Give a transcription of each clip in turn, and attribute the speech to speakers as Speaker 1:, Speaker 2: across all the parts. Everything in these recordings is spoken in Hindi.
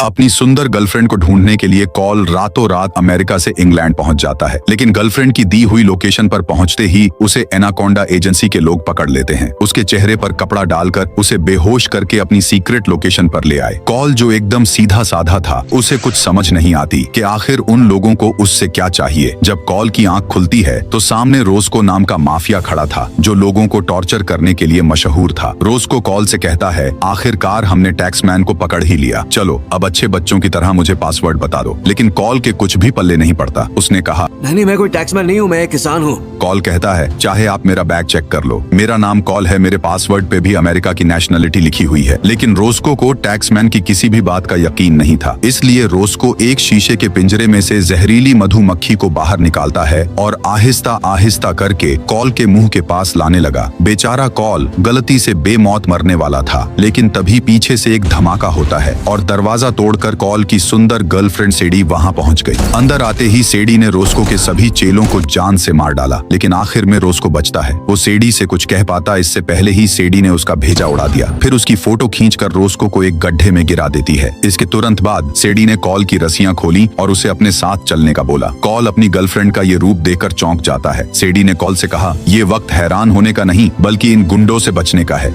Speaker 1: अपनी सुंदर गर्लफ्रेंड को ढूंढने के लिए कॉल रातों रात अमेरिका से इंग्लैंड पहुंच जाता है, लेकिन गर्लफ्रेंड की दी हुई लोकेशन पर पहुंचते ही उसे एनाकोंडा एजेंसी के लोग पकड़ लेते हैं। उसके चेहरे पर कपड़ा डालकर उसे बेहोश करके अपनी सीक्रेट लोकेशन पर ले आए। कॉल जो एकदम सीधा साधा था, उसे कुछ समझ नहीं आती कि आखिर उन लोगों को उससे क्या चाहिए। जब कॉल की आंख खुलती है तो सामने रोस्को नाम का माफिया खड़ा था, जो लोगों को टॉर्चर करने के लिए मशहूर था। रोस्को कॉल से कहता है, आखिरकार हमने टैक्समैन को पकड़ ही लिया, चलो अब अच्छे बच्चों की तरह मुझे पासवर्ड बता दो। लेकिन कॉल के कुछ भी पल्ले नहीं पड़ता। उसने कहा,
Speaker 2: नहीं, मैं कोई टैक्समैन नहीं हूँ, मैं एक किसान हूँ।
Speaker 1: कॉल कहता है, चाहे आप मेरा बैग चेक कर लो, मेरा नाम कॉल है, मेरे पासवर्ड पे भी अमेरिका की नेशनलिटी लिखी हुई है। लेकिन रोस्को को टैक्समैन की किसी भी बात का यकीन नहीं था, इसलिए रोस्को एक शीशे के पिंजरे में से जहरीली मधुमक्खी को बाहर निकालता है और आहिस्ता आहिस्ता करके कॉल के मुंह के पास लाने लगा। बेचारा कॉल गलती से बेमौत मरने वाला था, लेकिन तभी पीछे से एक धमाका होता है और दरवाजा तोड़कर कॉल की सुंदर गर्लफ्रेंड सेडी वहां पहुंच गई। अंदर आते ही सेडी ने रोस्को के सभी चेलों को जान से मार डाला, लेकिन आखिर में रोस्को बचता है। वो सेडी से कुछ कह पाता इससे पहले ही सेडी ने उसका भेजा उड़ा दिया, फिर उसकी फोटो खींचकर रोस्को को एक गड्ढे में गिरा देती है। इसके तुरंत बाद सेडी ने कॉल की रस्सियां खोली और उसे अपने साथ चलने का बोला। कॉल अपनी गर्लफ्रेंड का ये रूप देखकर चौंक जाता है। सेडी ने कॉल से कहा, ये वक्त हैरान होने का नहीं बल्कि इन गुंडों से बचने का है।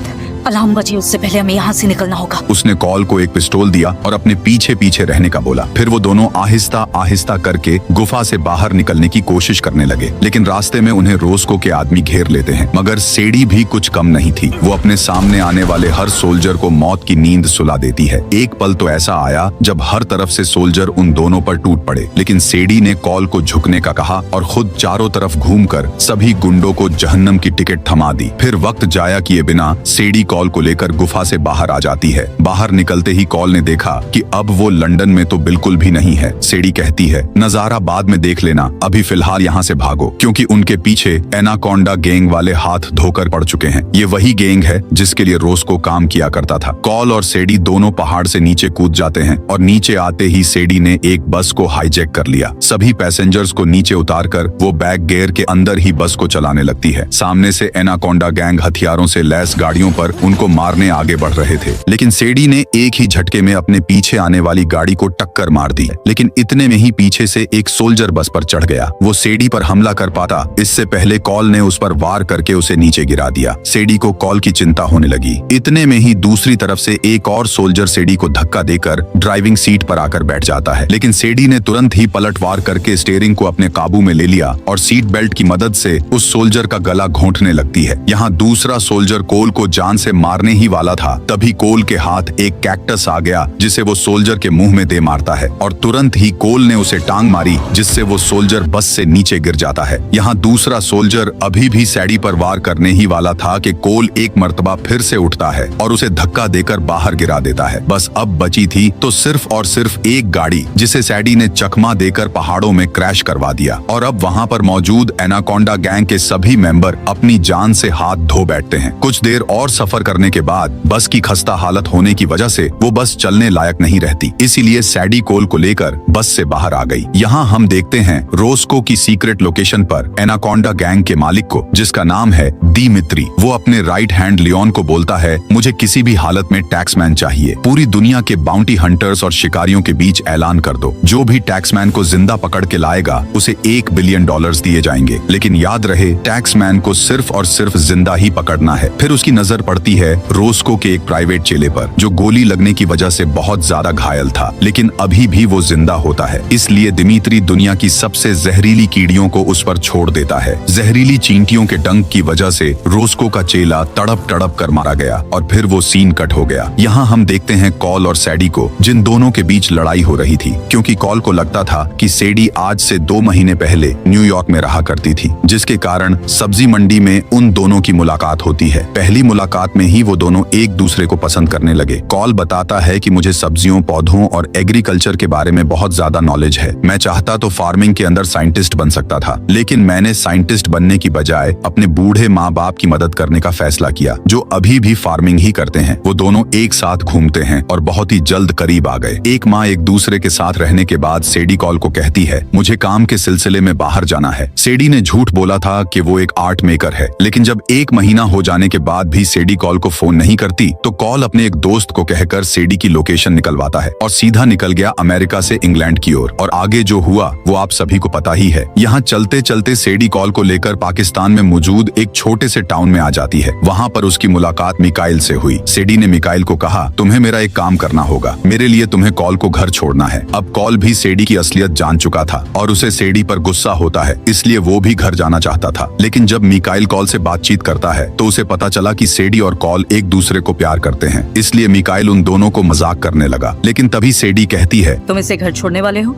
Speaker 3: अलार्म बजे उससे पहले हमें यहाँ से निकलना होगा।
Speaker 1: उसने कॉल को एक पिस्तौल दिया और अपने पीछे पीछे रहने का बोला। फिर वो दोनों आहिस्ता आहिस्ता करके गुफा से बाहर निकलने की कोशिश करने लगे, लेकिन रास्ते में उन्हें रोस्को के आदमी घेर लेते हैं। मगर सेडी भी कुछ कम नहीं थी, वो अपने सामने आने वाले हर सोल्जर को मौत की नींद सुला देती है। एक पल तो ऐसा आया जब हर तरफ से सोल्जर उन दोनों पर टूट पड़े, लेकिन सेडी ने कॉल को झुकने का कहा और खुद चारों तरफ घूमकर सभी गुंडों को जहन्नम की टिकट थमा दी। फिर वक्त जाया किए बिना सेडी कॉल को लेकर गुफा से बाहर आ जाती है। बाहर निकलते ही कॉल ने देखा कि अब वो लंदन में तो बिल्कुल भी नहीं है। सेडी कहती है, नजारा बाद में देख लेना, अभी फिलहाल यहाँ से भागो, क्योंकि उनके पीछे एनाकोंडा गैंग वाले हाथ धोकर पड़ चुके हैं। ये वही गैंग है जिसके लिए रोस्को काम किया करता था। कॉल और सेडी दोनों पहाड़ से नीचे कूद जाते हैं और नीचे आते ही सेडी ने एक बस को हाईजैक कर लिया। सभी पैसेंजर्स को नीचे उतारकर वो बैग गेयर के अंदर ही बस को चलाने लगती है। सामने से एनाकोंडा गैंग हथियारों से लैस गाड़ियों पर उनको मारने आगे बढ़ रहे थे, लेकिन सेडी ने एक ही झटके में अपने पीछे आने वाली गाड़ी को टक्कर मार दी। लेकिन इतने में ही पीछे से एक सोल्जर बस पर चढ़ गया। वो सेडी पर हमला कर पाता इससे पहले कॉल ने उस पर वार करके उसे नीचे गिरा दिया। सेडी को कॉल की चिंता होने लगी। इतने में ही दूसरी तरफ से एक और सोल्जर सेडी को धक्का देकर ड्राइविंग सीट पर आकर बैठ जाता है, लेकिन सेडी ने तुरंत ही पलटवार करके स्टीयरिंग को अपने काबू में ले लिया और सीट बेल्ट की मदद से उस सोल्जर का गला घोंटने लगती है। यहाँ दूसरा सोल्जर कोल को जान से मारने ही वाला था, तभी कोल के हाथ एक कैक्टस आ गया जिसे वो सोल्जर के मुंह में दे मारता है और तुरंत ही कोल ने उसे टांग मारी, जिससे वो सोल्जर बस से नीचे गिर जाता है। यहाँ दूसरा सोल्जर अभी भी सैडी पर वार करने ही वाला था कि कोल एक मर्तबा फिर से उठता है और उसे धक्का देकर बाहर गिरा देता है। बस अब बची थी तो सिर्फ और सिर्फ एक गाड़ी, जिसे सैडी ने चकमा देकर पहाड़ों में क्रैश करवा दिया और अब वहाँ पर मौजूद एनाकोंडा गैंग के सभी मेंबर अपनी जान से हाथ धो बैठते हैं। कुछ देर और सफर करने के बाद बस की खस्ता हालत होने की वजह से वो बस चलने लायक नहीं रहती, इसीलिए सैडी कोल को लेकर बस से बाहर आ गई। यहाँ हम देखते हैं रोस्को की सीक्रेट लोकेशन पर एनाकोंडा गैंग के मालिक को, जिसका नाम है दिमित्री। वो अपने राइट हैंड लियोन को बोलता है, मुझे किसी भी हालत में टैक्समैन चाहिए। पूरी दुनिया के बाउंटी हंटर्स और शिकारियों के बीच ऐलान कर दो, जो भी टैक्समैन को जिंदा पकड़ के लाएगा उसे $1 बिलियन दिए जाएंगे। लेकिन याद रहे, टैक्समैन को सिर्फ और सिर्फ जिंदा ही पकड़ना है। फिर उसकी नजर पड़ती है रोस्को के एक प्राइवेट चेले पर, जो गोली लगने की वजह से बहुत ज्यादा घायल था, लेकिन अभी भी वो जिंदा होता है। इसलिए दिमित्री दुनिया की सबसे जहरीली कीड़ियों को उस पर छोड़ देता है। जहरीली चींटियों के डंक की वजह से रोस्को का चेला तड़प तड़प कर मारा गया और फिर वो सीन कट हो गया। यहाँ हम देखते हैं कॉल और सैडी को, जिन दोनों के बीच लड़ाई हो रही थी, क्योंकि कॉल को लगता था कि सैडी आज से 2 महीने पहले न्यूयॉर्क में रहा करती थी, जिसके कारण सब्जी मंडी में उन दोनों की मुलाकात होती है। पहली मुलाकात में ही वो दोनों एक दूसरे को पसंद करने लगे। कॉल बताता है कि मुझे सब्जियों, पौधों और एग्रीकल्चर के बारे में बहुत ज्यादा नॉलेज है। मैं चाहता तो फार्मिंग के अंदर साइंटिस्ट बन सकता था, लेकिन मैंने साइंटिस्ट बनने की बजाय अपने बूढ़े माँ बाप की मदद करने का फैसला किया, जो अभी भी फार्मिंग ही करते हैं। वो दोनों एक साथ घूमते हैं और बहुत ही जल्द करीब आ गए। एक माँ एक दूसरे के साथ रहने के बाद सैडी कॉल को कहती है, मुझे काम के सिलसिले में बाहर जाना है। सैडी ने झूठ बोला था कि वो एक आर्ट मेकर है, लेकिन जब 1 महीना हो जाने के बाद भी सैडी कॉल कॉल को फोन नहीं करती तो कॉल अपने एक दोस्त को कहकर सेडी की लोकेशन निकलवाता है और सीधा निकल गया अमेरिका से इंग्लैंड की ओर। और आगे जो हुआ वो आप सभी को पता ही है। यहाँ चलते चलते सेडी कॉल को लेकर पाकिस्तान में मौजूद एक छोटे से टाउन में आ जाती है। वहाँ पर उसकी मुलाकात मिकाइल से हुई। सेडी ने मिकाइल को कहा, तुम्हें मेरा एक काम करना होगा, मेरे लिए तुम्हें कॉल को घर छोड़ना है। अब कॉल भी सेडी की असलियत जान चुका था और उसे सेडी पर गुस्सा होता है, इसलिए वो भी घर जाना चाहता था। लेकिन जब मिकाइल कॉल से बातचीत करता है तो उसे पता चला कि सेडी और कॉल एक दूसरे को प्यार करते हैं, इसलिए मिकाइल उन दोनों को मजाक करने लगा। लेकिन तभी सेडी कहती है,
Speaker 3: तुम इसे घर छोड़ने वाले हो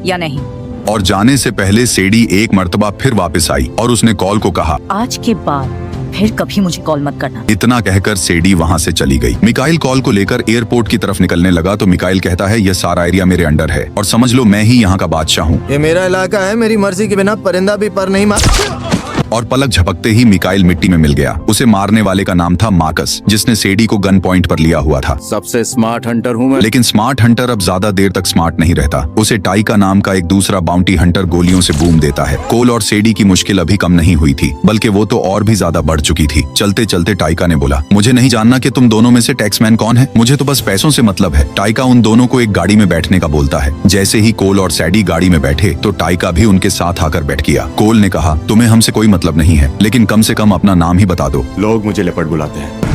Speaker 3: या नहीं?
Speaker 1: और जाने से पहले सेडी एक मर्तबा फिर वापस आई और उसने कॉल को कहा,
Speaker 3: आज के बाद फिर कभी मुझे कॉल मत करना।
Speaker 1: इतना कहकर सेडी वहाँ से चली गई। मिकाइल कॉल को लेकर एयरपोर्ट की तरफ निकलने लगा तो मिकाइल कहता है, यह सारा एरिया मेरे अंडर है और समझ लो मैं ही यहाँ का बादशाह हूँ।
Speaker 4: ये मेरा इलाका है, मेरी मर्जी के बिना परिंदा भी पर नहीं मार।
Speaker 1: और पलक झपकते ही मिकाइल मिट्टी में मिल गया। उसे मारने वाले का नाम था मार्कस, जिसने सेडी को गन पॉइंट पर लिया हुआ था।
Speaker 4: सबसे स्मार्ट हंटर हूँ मैं।
Speaker 1: लेकिन स्मार्ट हंटर अब ज्यादा देर तक स्मार्ट नहीं रहता। उसे टाइका नाम का एक दूसरा बाउंटी हंटर गोलियों से बूम देता है। कोल और सेडी की मुश्किल अभी कम नहीं हुई थी, बल्कि वो तो और भी ज्यादा बढ़ चुकी थी। चलते चलते टाइका ने बोला, मुझे नहीं जानना कि तुम दोनों में से टैक्समैन कौन है, मुझे तो बस पैसों से मतलब है। टाइका उन दोनों को एक गाड़ी में बैठने का बोलता है। जैसे ही कोल और सेडी गाड़ी में बैठे तो टाइका भी उनके साथ आकर बैठ गया। कोल ने कहा, तुम्हें हमसे कोई मतलब नहीं है, लेकिन कम से कम अपना नाम ही बता दो।
Speaker 5: लोग मुझे लेपर्ड बुलाते हैं।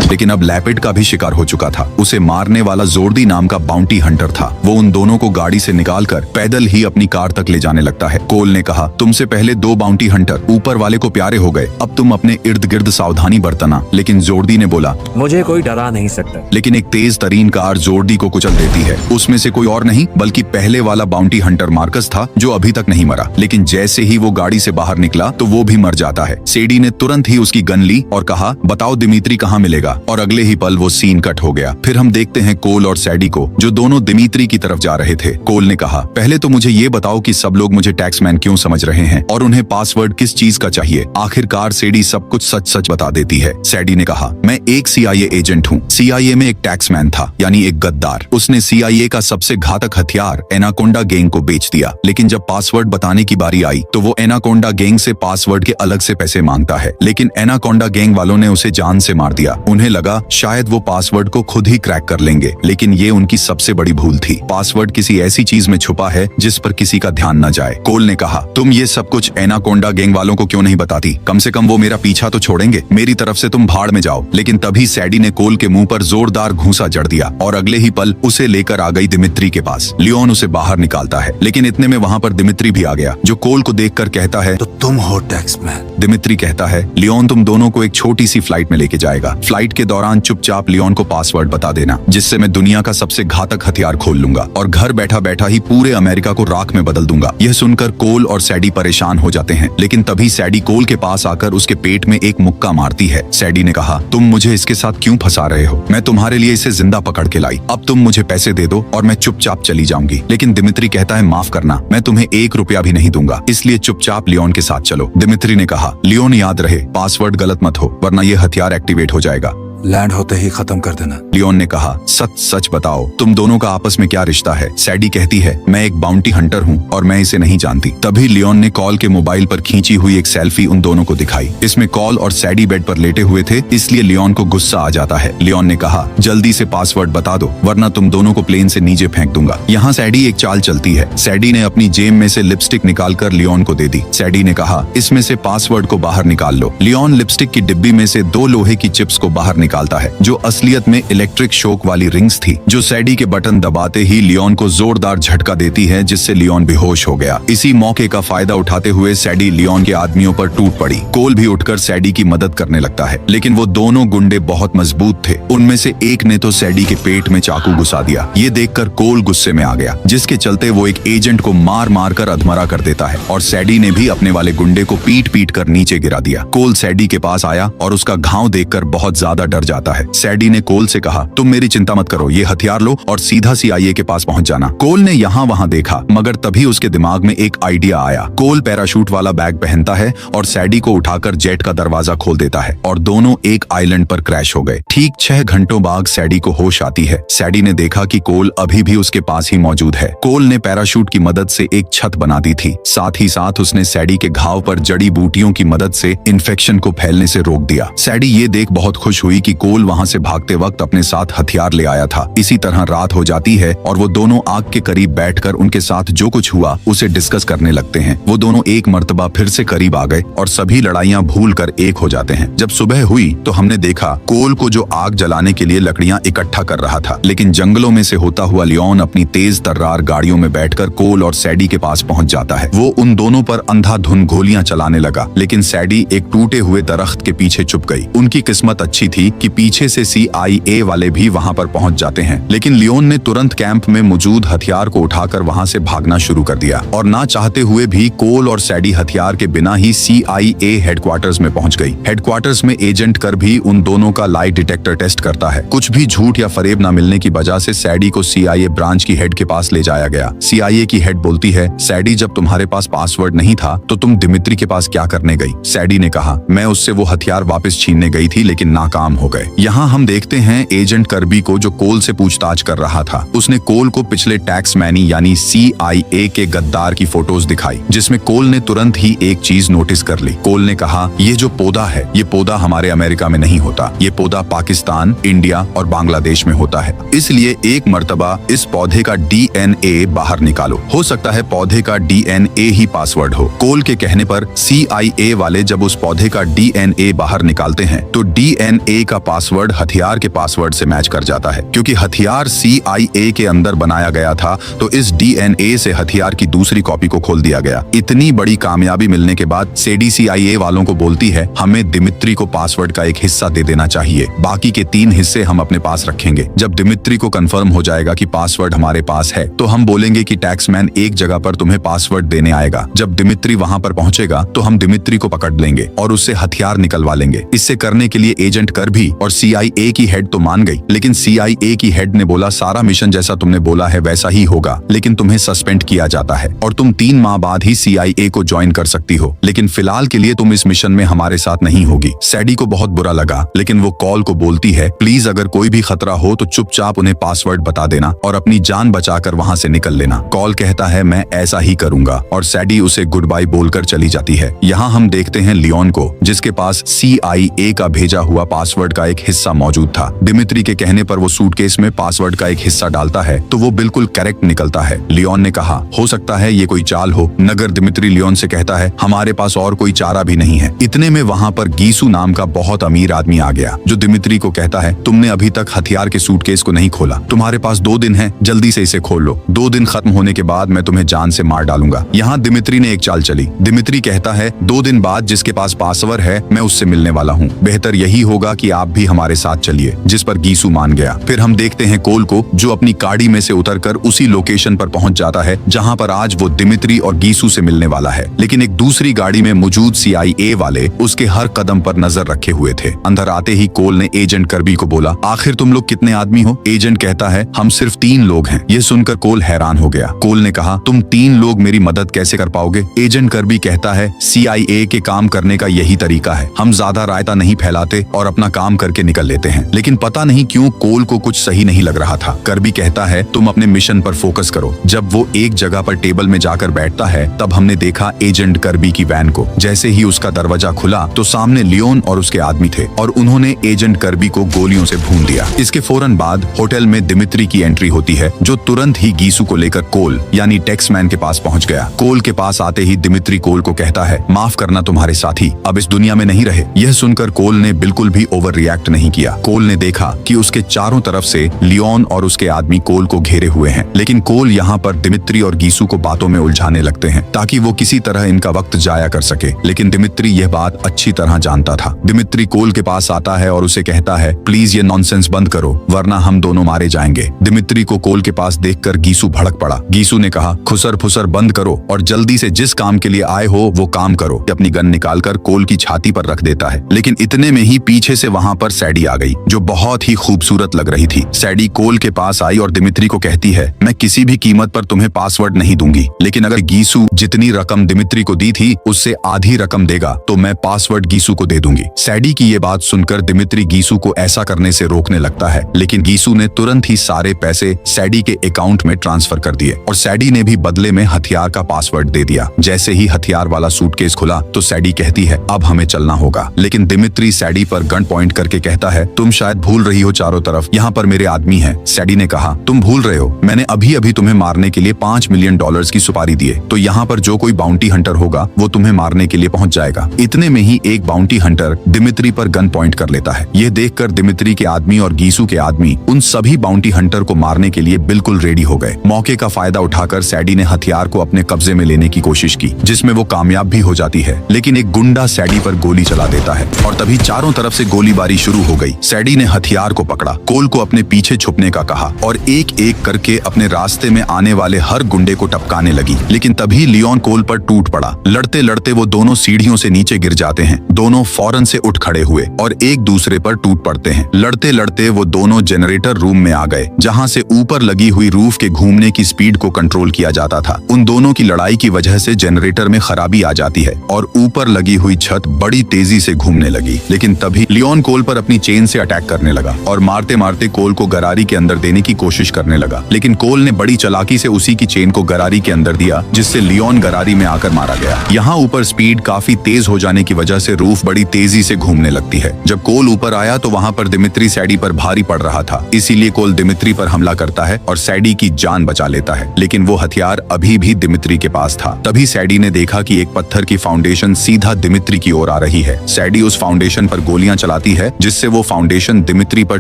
Speaker 1: लेकिन अब लैपिड का भी शिकार हो चुका था। उसे मारने वाला जोर्डी नाम का बाउंटी हंटर था। वो उन दोनों को गाड़ी से निकालकर पैदल ही अपनी कार तक ले जाने लगता है। कोल ने कहा, तुमसे पहले दो बाउंटी हंटर ऊपर वाले को प्यारे हो गए, अब तुम अपने इर्द गिर्द सावधानी बरतना। लेकिन जोर्डी ने बोला,
Speaker 2: मुझे कोई डरा नहीं सकता।
Speaker 1: लेकिन एक तेज तरीन कार जोर्डी को कुचल देती है। उसमें से कोई और नहीं बल्कि पहले वाला बाउंटी हंटर मार्कस था, जो अभी तक नहीं मरा। लेकिन जैसे ही वो गाड़ी से बाहर निकला तो वो भी मर जाता है। सेडी ने तुरंत ही उसकी गन ली और कहा, बताओ दिमित्री कहाँ मिलेगा। और अगले ही पल वो सीन कट हो गया। फिर हम देखते हैं कोल और सेडी को, जो दोनों दिमित्री की तरफ जा रहे थे। कोल ने कहा, पहले तो मुझे ये बताओ कि सब लोग मुझे टैक्समैन क्यों समझ रहे हैं और उन्हें पासवर्ड किस चीज का चाहिए। आखिरकार सेडी सब कुछ सच सच बता देती है। सेडी ने कहा, मैं एक CIA एजेंट हूँ। CIA में एक टैक्समैन था, यानी एक गद्दार। उसने CIA का सबसे घातक हथियार एनाकोंडा गैंग को बेच दिया। लेकिन जब पासवर्ड बताने की बारी आई तो वो एनाकोंडा गैंग से पासवर्ड के अलग से पैसे मांगता है। लेकिन एनाकोंडा गैंग वालों ने उसे जान से मार दिया। उन्हें लगा शायद वो पासवर्ड को खुद ही क्रैक कर लेंगे, लेकिन ये उनकी सबसे बड़ी भूल थी। पासवर्ड किसी ऐसी चीज में छुपा है जिस पर किसी का ध्यान न जाए। कोल ने कहा, तुम ये सब कुछ एनाकोंडा गैंग वालों को क्यों नहीं बताती? कम से कम वो मेरा पीछा तो छोड़ेंगे। मेरी तरफ से तुम भाड़ में जाओ। लेकिन तभी सेडी ने कोल के मुंह पर जोरदार घूंसा जड़ दिया और अगले ही पल उसे लेकर आ गई दिमित्री के पास। लियोन उसे बाहर निकालता है, लेकिन इतने में वहाँ पर दिमित्री भी आ गया, जो कोल को देखकर कहता है,
Speaker 4: तो तुम हो टैक्समैन।
Speaker 1: दिमित्री कहता है, लियोन तुम दोनों को एक छोटी सी फ्लाइट में लेके जाएगा। फ्लाइट के दौरान चुपचाप लियोन को पासवर्ड बता देना, जिससे मैं दुनिया का सबसे घातक हथियार खोल लूंगा और घर बैठा बैठा ही पूरे अमेरिका को राख में बदल दूंगा। यह सुनकर कोल और सेडी परेशान हो जाते हैं। लेकिन तभी सेडी कोल के पास आकर उसके पेट में एक मुक्का मारती है। सेडी ने कहा, तुम मुझे इसके साथ क्यों फंसा रहे हो? मैं तुम्हारे लिए इसे जिंदा पकड़ के लाई। अब तुम मुझे पैसे दे दो और मैं चुपचाप चली जाऊंगी। लेकिन दिमित्री कहता है, माफ करना, मैं तुम्हें 1 रुपया भी नहीं दूंगा, इसलिए चुपचाप लियोन के साथ चलो। दिमित्री ने कहा, लियोन याद रहे, पासवर्ड गलत मत हो, वरना ये हथियार एक्टिवेट हो जाएगा।
Speaker 4: लैंड होते ही खत्म कर देना।
Speaker 1: लियोन ने कहा, सच सच बताओ, तुम दोनों का आपस में क्या रिश्ता है? सेडी कहती है, मैं एक बाउंटी हंटर हूँ और मैं इसे नहीं जानती। तभी लियोन ने कॉल के मोबाइल पर खींची हुई एक सेल्फी उन दोनों को दिखाई। इसमें कॉल और सेडी बेड पर लेटे हुए थे, इसलिए लियोन को गुस्सा आ जाता है। लियोन ने कहा, जल्दी से पासवर्ड बता दो, वरना तुम दोनों को प्लेन से नीचे फेंक दूंगा। यहाँ सेडी एक चाल चलती है। सेडी ने अपनी जेब में से लिपस्टिक निकाल कर लियोन को दे दी। सेडी ने कहा, इसमें से पासवर्ड को बाहर निकाल लो। लियोन लिपस्टिक की डिब्बी में से 2 लोहे की चिप्स को बाहर निकालता है, जो असलियत में इलेक्ट्रिक शॉक वाली रिंग्स थी, जो सेडी के बटन दबाते ही लियोन को जोरदार झटका देती है, जिससे लियोन बेहोश हो गया। इसी मौके का फायदा उठाते हुए सेडी लियोन के आदमियों पर टूट पड़ी। कोल भी उठकर सेडी की मदद करने लगता है, लेकिन वो दोनों गुंडे बहुत मजबूत थे। उनमें से एक ने तो सेडी के पेट में चाकू घुसा दिया। ये देखकर कोल गुस्से में आ गया, जिसके चलते वो एक एजेंट को मार मार कर अधमरा कर देता है और सेडी ने भी अपने वाले गुंडे को पीट पीट कर नीचे गिरा दिया। कोल सेडी के पास आया और उसका घाव देखकर बहुत ज्यादा डर भर जाता है। सैडी ने कोल से कहा, तुम मेरी चिंता मत करो, ये हथियार लो और सीधा CIA के पास पहुंच जाना। कोल ने यहाँ वहाँ देखा, मगर तभी उसके दिमाग में एक आइडिया आया। कोल पैराशूट वाला बैग पहनता है और सैडी को उठाकर जेट का दरवाजा खोल देता है और दोनों एक आइलैंड पर क्रैश हो गए। ठीक 6 घंटों बाद सैडी को होश आती है। सैडी ने देखा कि कोल अभी भी उसके पास ही मौजूद है। कोल ने पैराशूट की मदद से एक छत बना दी थी, साथ ही साथ उसने सैडी के घाव पर जड़ी बूटियों की मदद से इन्फेक्शन को फैलने से रोक दिया। सैडी ये देख बहुत खुश हुई कि कोल वहाँ से भागते वक्त अपने साथ हथियार ले आया था। इसी तरह रात हो जाती है और वो दोनों आग के करीब बैठकर उनके साथ जो कुछ हुआ उसे डिस्कस करने लगते हैं। वो दोनों एक मर्तबा फिर से करीब आ गए और सभी लड़ाइयाँ भूल कर एक हो जाते हैं। जब सुबह हुई तो हमने देखा कोल को जो आग जलाने के लिए लकड़ियाँ इकट्ठा कर रहा था, लेकिन जंगलों में से होता हुआ लियोन अपनी तेज तर्रार गाड़ियों में बैठकर कोल और सैडी के पास पहुंच जाता है। वो उन दोनों पर अंधाधुंध गोलियां चलाने लगा, लेकिन सैडी एक टूटे हुए दरख्त के पीछे छुप गई। उनकी किस्मत अच्छी थी कि पीछे से CIA वाले भी वहां पर पहुंच जाते हैं, लेकिन लियोन ने तुरंत कैंप में मौजूद हथियार को उठाकर वहां से भागना शुरू कर दिया और ना चाहते हुए भी कोल और सैडी हथियार के बिना ही CIA हेडक्वार्टर्स में पहुंच गई। हेडक्वार्टर्स में एजेंट कर भी उन दोनों का लाई डिटेक्टर टेस्ट करता है। कुछ भी झूठ या फरेब न मिलने की वजह से सैडी को CIA ब्रांच की हेड के पास ले जाया गया। CIA की हेड बोलती है, सैडी जब तुम्हारे पास पासवर्ड नहीं था तो तुम दिमित्री के पास क्या करने गई? सैडी ने कहा, मैं उससे वो हथियार वापस छीनने गई थी लेकिन नाकाम हो गए। यहाँ हम देखते हैं एजेंट कर्बी को जो कोल से पूछताछ कर रहा था। उसने कोल को पिछले टैक्स मैनी यानी CIA के गद्दार की फोटोज दिखाई, जिसमें कोल ने तुरंत ही एक चीज नोटिस कर ली। कोल ने कहा, ये जो पौधा है ये पौधा हमारे अमेरिका में नहीं होता, ये पौधा पाकिस्तान, इंडिया और बांग्लादेश में होता है, इसलिए एक मर्तबा इस पौधे का DNA बाहर निकालो। हो सकता है पौधे का DNA ही पासवर्ड हो। कोल के कहने पर CIA वाले जब उस पौधे का DNA बाहर निकालते हैं तो DNA का पासवर्ड हथियार के पासवर्ड से मैच कर जाता है। क्योंकि हथियार CIA के अंदर बनाया गया था तो इस DNA से हथियार की दूसरी कॉपी को खोल दिया गया। इतनी बड़ी कामयाबी मिलने के बाद सैडी CIA वालों को बोलती है, हमें दिमित्री को पासवर्ड का एक हिस्सा दे देना चाहिए, बाकी के 3 हिस्से हम अपने पास रखेंगे। जब दिमित्री को कंफर्म हो जाएगा कि पासवर्ड हमारे पास है तो हम बोलेंगे कि टैक्समैन एक जगह पर तुम्हें पासवर्ड देने आएगा। जब दिमित्री वहां पर पहुंचेगा तो हम दिमित्री को पकड़ लेंगे और उससे हथियार निकलवा लेंगे। इससे करने के लिए एजेंट करबी और CIA की हेड तो मान गई, लेकिन CIA की हेड ने बोला, सारा मिशन जैसा तुमने बोला है वैसा ही होगा, लेकिन तुम्हें सस्पेंड किया जाता है और तुम 3 माह बाद ही CIA को ज्वाइन कर सकती हो, लेकिन फिलहाल के लिए तुम इस मिशन में हमारे साथ नहीं होगी। सैडी को बहुत बुरा लगा, लेकिन वो कॉल को बोलती है, प्लीज अगर कोई भी खतरा हो तो चुपचाप उन्हें पासवर्ड बता देना और अपनी जान बचाकर वहां से निकल लेना। कॉल कहता है, मैं ऐसा ही करूंगा और सैडी उसे गुड बाय बोलकर चली जाती है। यहाँ हम देखते हैं लियोन को, जिसके पास CIA का भेजा हुआ पासवर्ड का एक हिस्सा मौजूद था। दिमित्री के कहने पर वो सूटकेस में पासवर्ड का एक हिस्सा डालता है तो वो बिल्कुल करेक्ट निकलता है। लियोन ने कहा, हो सकता है ये कोई चाल हो, मगर दिमित्री लियोन से कहता है, हमारे पास और कोई चारा भी नहीं है। इतने में वहाँ पर गीसू नाम का बहुत अमीर आदमी आ गया, जो दिमित्री को कहता है, तुमने अभी तक हथियार के सूटकेस को नहीं खोला, तुम्हारे पास 2 दिन है, जल्दी से इसे खोल लो। 2 दिन खत्म होने के बाद मैं तुम्हें जान से मार डालूंगा। यहाँ दिमित्री ने एक चाल चली। दिमित्री कहता है, 2 दिन बाद जिसके पास पासवर्ड है मैं उससे मिलने वाला हूँ, बेहतर यही होगा कि आप भी हमारे साथ चलिए, जिस पर गीसू मान गया। फिर हम देखते हैं कोल को, जो अपनी गाड़ी में से उतरकर उसी लोकेशन पर पहुंच जाता है जहां पर आज वो दिमित्री और गीसू से मिलने वाला है, लेकिन एक दूसरी गाड़ी में मौजूद CIA वाले उसके हर कदम पर नजर रखे हुए थे। अंदर आते ही कोल ने एजेंट कर्बी को बोला, आखिर तुम लोग कितने आदमी हो? एजेंट कहता है, हम सिर्फ 3 लोग हैं। ये सुनकर कोल हैरान हो गया। कोल ने कहा, तुम 3 लोग मेरी मदद कैसे कर पाओगे? एजेंट कर्बी कहता है, CIA के काम करने का यही तरीका है, हम ज्यादा रायता नहीं फैलाते और अपना काम करके निकल लेते हैं। लेकिन पता नहीं क्यों कोल को कुछ सही नहीं लग रहा था। कर्बी कहता है, तुम अपने मिशन पर फोकस करो। जब वो एक जगह पर टेबल में जाकर बैठता है तब हमने देखा एजेंट कर्बी की वैन को। जैसे ही उसका दरवाजा खुला तो सामने लियोन और उसके आदमी थे और उन्होंने एजेंट कर्बी को गोलियों से भून दिया। इसके फौरन बाद होटल में दिमित्री की एंट्री होती है, जो तुरंत ही गीसू को लेकर कोल यानी टैक्समैन के पास पहुंच गया। कोल के पास आते ही दिमित्री कोल को कहता है, माफ करना तुम्हारे साथी अब इस दुनिया में नहीं रहे। यह सुनकर कोल ने बिल्कुल भी ओवर रिएक्ट नहीं किया। कोल ने देखा कि उसके चारों तरफ से लियोन और उसके आदमी कोल को घेरे हुए हैं, लेकिन कोल यहाँ पर दिमित्री और गीसू को बातों में उलझाने लगते हैं ताकि वो किसी तरह इनका वक्त जाया कर सके। लेकिन दिमित्री यह बात अच्छी तरह जानता था। दिमित्री कोल के पास आता है और उसे कहता है, प्लीज ये नॉनसेंस बंद करो वरना हम दोनों मारे जाएंगे। दिमित्री को कोल के पास देखकर गीसू भड़क पड़ा। गीसू ने कहा, खुसर फुसर बंद करो और जल्दी से जिस काम के लिए आए हो वो काम करो। अपनी गन निकालकर कोल की छाती पर रख देता है, लेकिन इतने में ही पीछे से वहां वहाँ पर सैडी आ गई, जो बहुत ही खूबसूरत लग रही थी। सैडी कोल के पास आई और दिमित्री को कहती है, मैं किसी भी कीमत पर तुम्हें पासवर्ड नहीं दूंगी, लेकिन अगर गीसू जितनी रकम दिमित्री को दी थी उससे आधी रकम देगा तो मैं पासवर्ड गीसू को दे दूंगी। सैडी की ये बात सुनकर दिमित्री गीसू को ऐसा करने से रोकने लगता है, लेकिन गीसू ने तुरंत ही सारे पैसे सैडी के अकाउंट में ट्रांसफर कर दिए और सैडी ने भी बदले में हथियार का पासवर्ड दे दिया। जैसे ही हथियार वाला सूटकेस खुला तो सैडी कहती है, अब हमें चलना होगा, लेकिन दिमित्री सैडी पर गन पॉइंट करके कहता है, तुम शायद भूल रही हो चारों तरफ यहाँ पर मेरे आदमी हैं। सैडी ने कहा, तुम भूल रहे हो, मैंने अभी अभी तुम्हें मारने के लिए $5 मिलियन की सुपारी दी है, तो यहाँ पर जो कोई बाउंटी हंटर होगा वो तुम्हें मारने के लिए पहुंच जाएगा। इतने में ही एक बाउंटी हंटर दिमित्री पर गन पॉइंट कर लेता है। यह देखकर दिमित्री के आदमी और गीसू के आदमी उन सभी बाउंटी हंटर को मारने के लिए बिल्कुल रेडी हो गए। मौके का फायदा उठाकर सैडी ने हथियार को अपने कब्जे में लेने की कोशिश की, जिसमें वो कामयाब भी हो जाती है, लेकिन एक गुंडा सैडी पर गोली चला देता है और तभी चारों तरफ से गोलीबारी शुरू हो गई। सैडी ने हथियार को पकड़ा, कोल को अपने पीछे छुपने का कहा और एक एक करके अपने रास्ते में आने वाले हर गुंडे को टपकाने लगी, लेकिन तभी लियोन कोल पर टूट पड़ा। लड़ते लड़ते वो दोनों सीढ़ियों से नीचे गिर जाते हैं। दोनों फौरन से उठ खड़े हुए और एक दूसरे पर टूट पड़ते हैं। लड़ते लड़ते वो दोनों जनरेटर रूम में आ गए, जहां से ऊपर लगी हुई रूफ के घूमने की स्पीड को कंट्रोल किया जाता था। उन दोनों की लड़ाई की वजह से जनरेटर में खराबी आ जाती है और ऊपर लगी हुई छत बड़ी तेजी से घूमने लगी, लेकिन तभी लियोन कोल पर अपनी चेन से अटैक करने लगा और मारते मारते कोल को गरारी के अंदर देने की कोशिश करने लगा, लेकिन कोल ने बड़ी चालाकी से उसी की चेन को गरारी के अंदर दिया, जिससे लियोन गरारी में आकर मारा गया। यहाँ ऊपर स्पीड काफी तेज हो जाने की वजह से रूफ बड़ी तेजी से घूमने लगती है। जब कोल ऊपर आया तो वहाँ पर दिमित्री सैडी पर भारी पड़ रहा था, इसीलिए कोल दिमित्री पर हमला करता है और सैडी की जान बचा लेता है, लेकिन वो हथियार अभी भी दिमित्री के पास था। तभी सैडी ने देखा कि एक पत्थर की फाउंडेशन सीधा दिमित्री की ओर आ रही है। सैडी उस फाउंडेशन पर गोलियां चलाती है, जिससे वो फाउंडेशन दिमित्री पर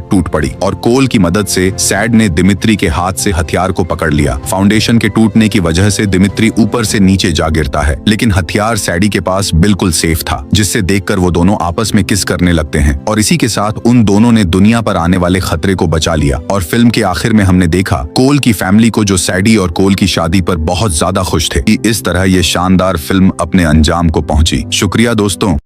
Speaker 1: टूट पड़ी और कोल की मदद से सैड ने दिमित्री के हाथ से हथियार को पकड़ लिया। फाउंडेशन के टूटने की वजह से दिमित्री ऊपर से नीचे जा गिरता है, लेकिन हथियार सैडी के पास बिल्कुल सेफ था, जिससे देखकर वो दोनों आपस में किस करने लगते हैं और इसी के साथ उन दोनों ने दुनिया पर आने वाले खतरे को बचा लिया। और फिल्म के आखिर में हमने देखा कोल की फैमिली को, जो सैडी और कोल की शादी पर बहुत ज्यादा खुश थे। इस तरह ये शानदार फिल्म अपने अंजाम को पहुंची। शुक्रिया दोस्तों।